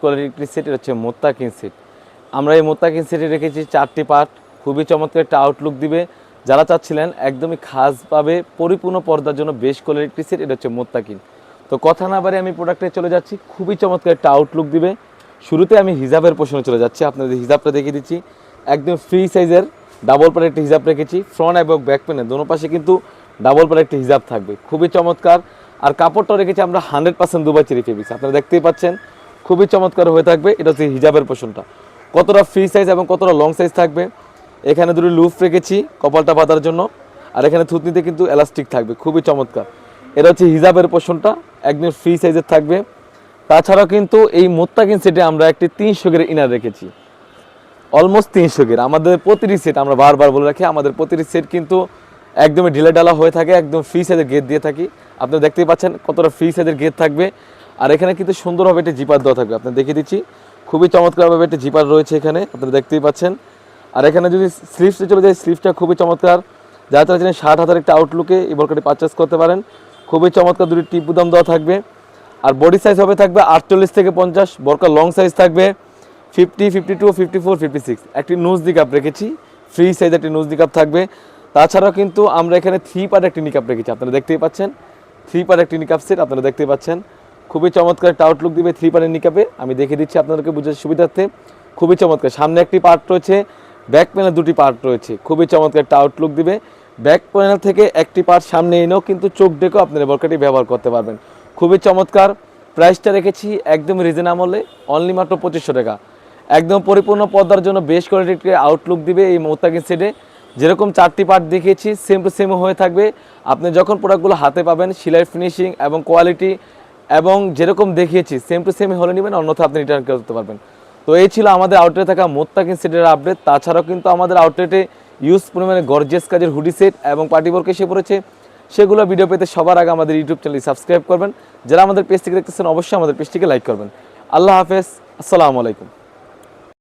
Quality set, এটা হচ্ছে মোত্তাকিন set. আমরা এই মোত্তাকিন সেটে রেখেছি 4টি পার্ট, খুবই চমৎকার একটা আউটলুক দিবে। যারা চাচ্ছিলেন একদমই খাসভাবে পরিপূর্ণ পর্দার জন্য বেস্ট কোয়ালিটি সেট, এটা হচ্ছে মোত্তাকিন। তো কথা না বারে আমি প্রোডাক্টে চলে যাচ্ছি, খুবই চমৎকার একটা আউটলুক দিবে। শুরুতে আমি হিজাবের পোর্শনে চলে যাচ্ছি, আপনাদের হিজাবটা দেখিয়ে দিচ্ছি। একদম ফ্রি সাইজের ডাবল পাড়ের একটা হিজাব রেখেছি, ফ্রন্ট এবং ব্যাক প্যানে দোনো পাশে কিন্তু ডাবল পাড়ের একটা হিজাব থাকবে, খুবই চমৎকার। আর কাপড়টা রেখেছি আমরা 100% দুবাই চেরি ফেব্রিক্স, আপনারা দেখতেই পাচ্ছেন খুবই চমৎকার হয়ে থাকবে। এটা হচ্ছে হিজাবের পোর্শনটা, কতটা ফ্রি সাইজ এবং কতটা লং সাইজ থাকবে। এখানে দুটো লুফ রেখেছি কপালটা বাঁধার জন্য, আর এখানে থুতনিতে কিন্তু এলাস্টিক থাকবে, খুবই চমৎকার। এটা হচ্ছে হিজাবের পোর্শনটা, একদম ফ্রি সাইজের থাকবে। তাছাড়াও কিন্তু এই মোত্তাকিন সেটে আমরা একটি 300 গের ইনার রেখেছি, অলমোস্ট 300 গের। আমাদের প্রতিটি সেট, আমরা বারবার বলে রাখি, আমাদের প্রতিটি সেট কিন্তু একদমই ঢিলে ডালা হয়ে থাকে, একদম ফ্রি সাইজের গেট দিয়ে থাকি। আপনারা দেখতেই পাচ্ছেন কতটা ফ্রি সাইজের গেট থাকবে। আর এখানে কিন্তু সুন্দরভাবে একটা জিপার দেওয়া থাকবে, আপনারা দেখিয়ে দিচ্ছি, খুবই চমৎকারভাবে একটা জিপার রয়েছে এখানে, আপনারা দেখতেই পাচ্ছেন। আর এখানে যদি স্লিভসে চলে যায়, স্লিভসটা খুবই চমৎকার। যারা তারা জানেন 60,000 একটা আউটলুকে এই বোরকাটি পারচেস করতে পারেন, খুবই চমৎকার। দুটি টিপ বুদাম দেওয়া থাকবে। আর বডি সাইজ হবে থাকবে 48 থেকে 50, বোরকা লং সাইজ থাকবে 50, 52, 54, 56। একটি নোজ নিকাপ রেখেছি, ফ্রি সাইজ একটি নোজ নিকাপ থাকবে। তাছাড়াও কিন্তু আমরা এখানে 3 পার্ট একটি নিকাপ রেখেছি, আপনারা দেখতেই পাচ্ছেন, 3 পার্ট একটি নিকাপ সেট, আপনারা দেখতেই পাচ্ছেন, খুবই চমৎকার একটা আউটলুক দিবে 3 পার্টের নিকাপে। আমি দেখিয়ে দিচ্ছি আপনাদেরকে বুঝার সুবিধার্থে, খুবই চমৎকার। সামনে একটি পার্ট রয়েছে, ব্যাক প্যানেল দুটি পার্ট রয়েছে, খুবই চমৎকার একটা আউটলুক দিবে। ব্যাক প্যানেল থেকে একটি পার্ট সামনে এনেও কিন্তু চোখ ডেকেও আপনারা বোরকাটি ব্যবহার করতে পারবেন, খুবই চমৎকার। প্রাইসটা রেখেছি একদম রিজনেবলে, অনলি মাত্র 2500 টাকা। একদম পরিপূর্ণ পর্দার জন্য বেস্ট কোয়ালিটির আউটলুক দিবে এই মোত্তাকিন সেটে। যেরকম 4টি পার্ট দেখিয়েছি সেম টু সেমও হয়ে থাকবে। আপনি যখন প্রোডাক্টগুলো হাতে পাবেন, সেলাই ফিনিশিং এবং কোয়ালিটি এবং যেরকম দেখিয়েছি সেম টু সেমই হলে নেবেন, অন্যথা আপনি রিটার্ন করতে পারবেন। তো এই ছিল আমাদের আউটলেটে থাকা মোত্তাকিন সেটের আপডেট। তাছাড়াও কিন্তু আমাদের আউটলেটে ইউজ পরিমাণে গর্জিয়াস কাজের হুডি সেট এবং পার্টি বোরকা এসে পড়েছে, সেগুলো ভিডিও পেতে সবার আগে আমাদের ইউটিউব চ্যানেলটি সাবস্ক্রাইব করবেন। যারা আমাদের পেজটিকে দেখতেছেন অবশ্যই আমাদের পেজটিকে লাইক করবেন। আল্লাহ হাফেজ, আসসালামু আলাইকুম।